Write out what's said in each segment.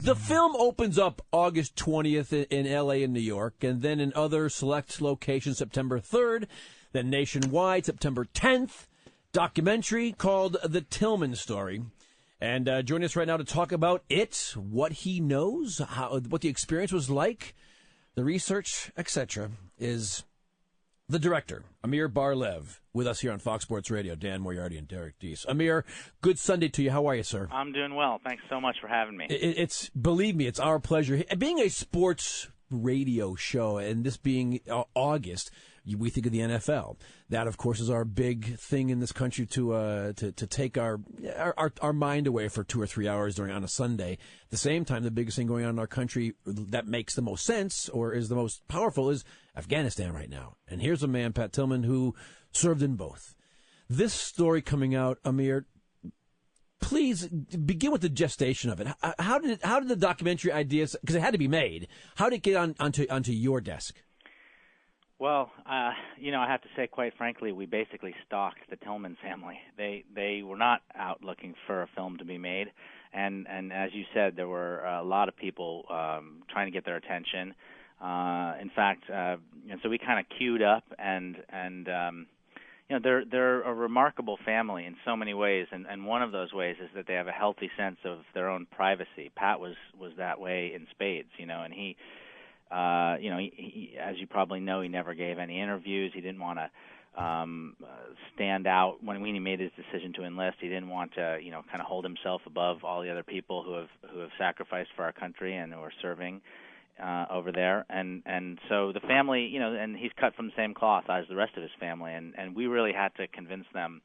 The film opens up August 20th in L.A. and New York, and then in other select locations September 3rd, then nationwide September 10th. Documentary called The Tillman Story. And joining us right now to talk about it, what he knows, what the experience was like, the research, etc., is the director, Amir Bar Lev, with us here on Fox Sports Radio, Dan Moriarty and Derek Deese. Amir, good Sunday to you. How are you, sir? I'm doing well. Thanks so much for having me. Believe me, it's our pleasure. Being a sports radio show, and this being August, we think of the NFL. That, of course, is our big thing in this country to take our mind away for 2 or 3 hours on a Sunday. At the same time, the biggest thing going on in our country that makes the most sense or is the most powerful is Afghanistan right now. And here's a man, Pat Tillman, who served in both. This story coming out, Amir, please begin with the gestation of it. How did the documentary ideas, because it had to be made, how did it get onto your desk? Well, I have to say, quite frankly, we basically stalked the Tillman family. They were not out looking for a film to be made, and as you said, there were a lot of people trying to get their attention. In fact, and so we kind of queued up, and they're a remarkable family in so many ways, and one of those ways is that they have a healthy sense of their own privacy. Pat was that way in spades, and he. He, as you probably know, he never gave any interviews. He didn't want to stand out when he made his decision to enlist. He didn't want to, kind of hold himself above all the other people who have sacrificed for our country and who are serving over there. And so the family, and he's cut from the same cloth as the rest of his family. And we really had to convince them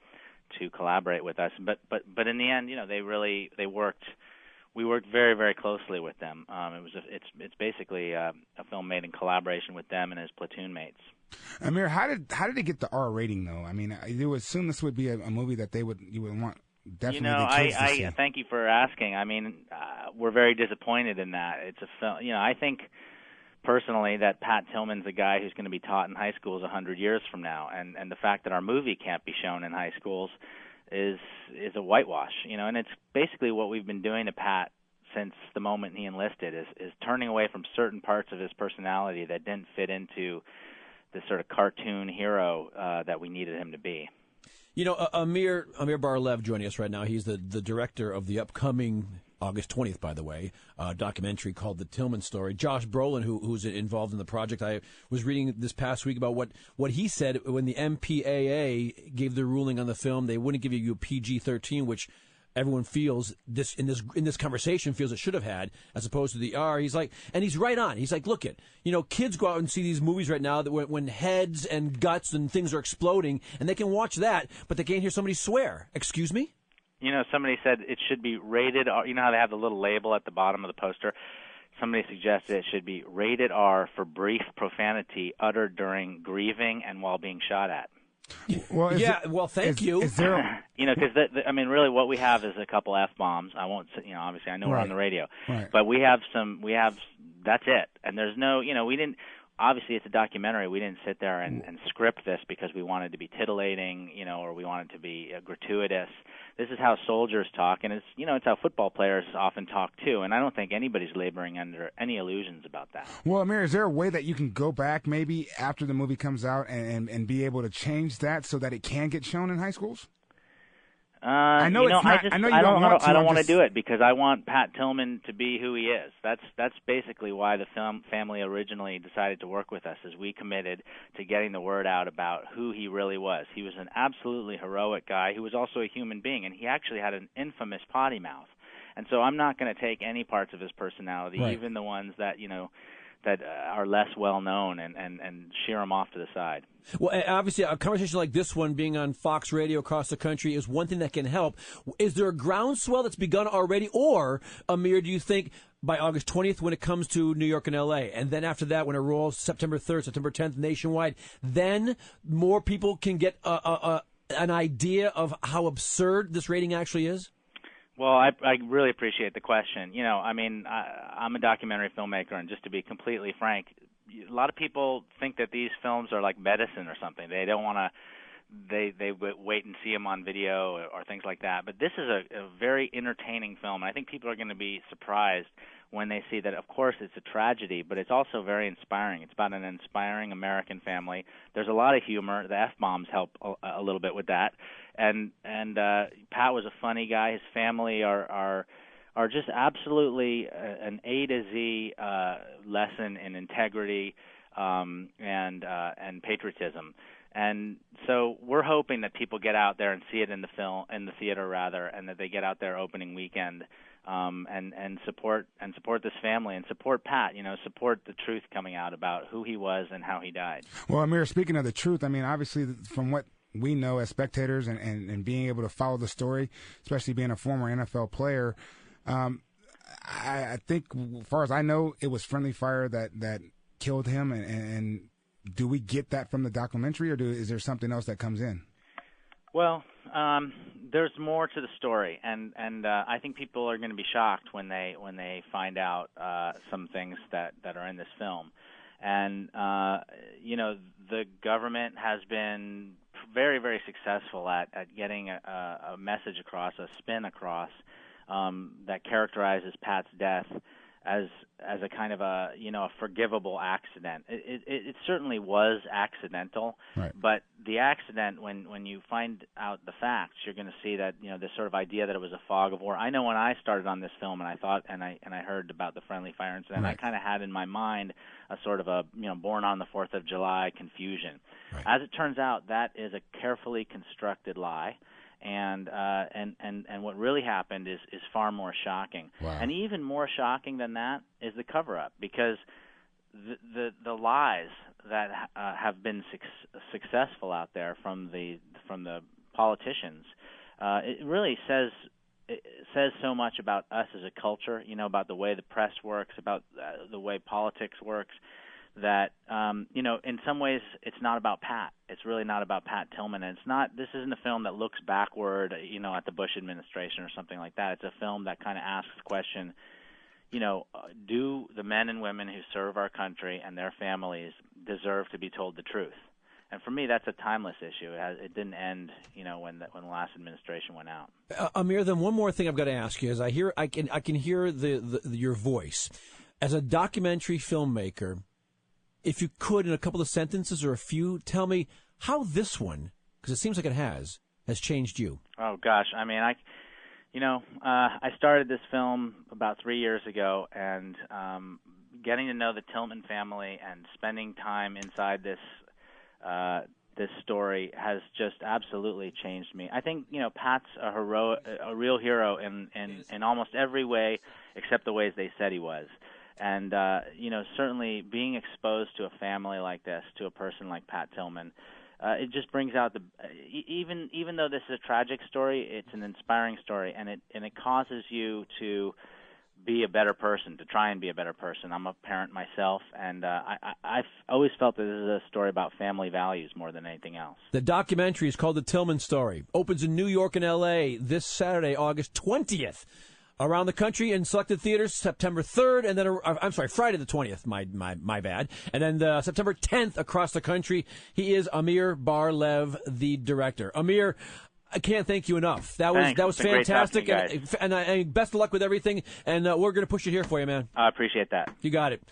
to collaborate with us. But in the end, they worked. We worked very, very closely with them. It's basically a film made in collaboration with them and his platoon mates. Amir, how did it get the R rating though? I mean, you would assume this would be a movie that you would want definitely the kids to see. I thank you for asking. I mean, we're very disappointed in that. It's a film. I think personally that Pat Tillman's a guy who's going to be taught in high schools 100 years from now, and the fact that our movie can't be shown in high schools is a whitewash, and it's basically what we've been doing to Pat since the moment he enlisted is turning away from certain parts of his personality that didn't fit into the sort of cartoon hero that we needed him to be. Amir Bar Lev joining us right now. He's the director of the upcoming August 20th, by the way, documentary called The Tillman Story. Josh Brolin, who's involved in the project, I was reading this past week about what he said when the MPAA gave their ruling on the film. They wouldn't give you a PG-13, which everyone feels in this conversation feels it should have had, as opposed to the R. He's like, and he's right on. He's like, look kids go out and see these movies right now that when heads and guts and things are exploding, and they can watch that, but they can't hear somebody swear. Excuse me? Somebody said it should be rated R. You know how they have the little label at the bottom of the poster? Somebody suggested it should be rated R for brief profanity uttered during grieving and while being shot at. Well, thank you. Is there because really what we have is a couple F-bombs. I won't say, obviously I know we're on the radio, right. But that's it. And there's no, we didn't, obviously it's a documentary. We didn't sit there and script this because we wanted to be titillating, or we wanted to be gratuitous. This is how soldiers talk, and it's how football players often talk too. And I don't think anybody's laboring under any illusions about that. Well, Amir, is there a way that you can go back maybe after the movie comes out and be able to change that so that it can get shown in high schools? I know I don't want to do it because I want Pat Tillman to be who he is. That's basically why the family originally decided to work with us, is we committed to getting the word out about who he really was. He was an absolutely heroic guy who was also a human being, and he actually had an infamous potty mouth. And so I'm not going to take any parts of his personality, right, even the ones that that are less well known, and shear them off to the side. Well, obviously, a conversation like this one being on Fox Radio across the country is one thing that can help. Is there a groundswell that's begun already, or, Amir, do you think by August 20th when it comes to New York and L.A., and then after that when it rolls September 3rd, September 10th nationwide, then more people can get an idea of how absurd this rating actually is? Well, I really appreciate the question. I'm a documentary filmmaker, and just to be completely frank, a lot of people think that these films are like medicine or something. They don't want to they would wait and see him on video or things like that. But this is a very entertaining film, and I think people are going to be surprised when they see that, of course, it's a tragedy, but it's also very inspiring. It's about an inspiring American family. There's a lot of humor. The F-bombs help a little bit with that. And Pat was a funny guy. His family are just absolutely an A to Z lesson in integrity and patriotism. And so we're hoping that people get out there and see it in the theater, and that they get out there opening weekend and support this family and support Pat. Support the truth coming out about who he was and how he died. Well, Amir, speaking of the truth, I mean, obviously, from what we know as spectators and being able to follow the story, especially being a former NFL player, I think, as far as I know, it was friendly fire that killed him. And do we get that from the documentary, or is there something else that comes in? Well, there's more to the story, and I think people are going to be shocked when they find out some things that are in this film. And the government has been very, very successful at getting a message across, a spin across, that characterizes Pat's death as a kind of a forgivable accident. It certainly was accidental, right. But the accident, when you find out the facts, you're going to see that this sort of idea that it was a fog of war. I know when I started on this film and I thought and I heard about the friendly fire incident, right. I kind of had in my mind a sort of a born on the 4th of July confusion. Right. As it turns out, that is a carefully constructed lie. And what really happened is far more shocking. Wow. And even more shocking than that is the cover-up, because the lies that have been successful out there from the politicians, it really says so much about us as a culture. About the way the press works, about the way politics works. That in some ways it's not about Pat. It's really not about Pat Tillman. And this isn't a film that looks backward, at the Bush administration or something like that. It's a film that kind of asks the question, do the men and women who serve our country and their families deserve to be told the truth? And for me, that's a timeless issue. It didn't end, when the last administration went out. Amir, then one more thing I've got to ask you is I can hear your voice as a documentary filmmaker. If you could, in a couple of sentences or a few, tell me how this one, because it seems like it has changed you. Oh gosh, I mean, I started this film about 3 years ago, and getting to know the Tillman family and spending time inside this story has just absolutely changed me. I think Pat's a real hero in almost every way except the ways they said he was. And, certainly being exposed to a family like this, to a person like Pat Tillman, it just brings out even though this is a tragic story, it's an inspiring story, and it causes you to be a better person, to try and be a better person. I'm a parent myself, and I've always felt that this is a story about family values more than anything else. The documentary is called The Tillman Story. Opens in New York and L.A. this Saturday, August 20th. Around the country in selected theaters, September 3rd, and then, Friday the 20th, my bad. And then September 10th across the country. He is Amir Bar Lev, the director. Amir, I can't thank you enough. That was fantastic, and best of luck with everything, and we're going to push it here for you, man. I appreciate that. You got it.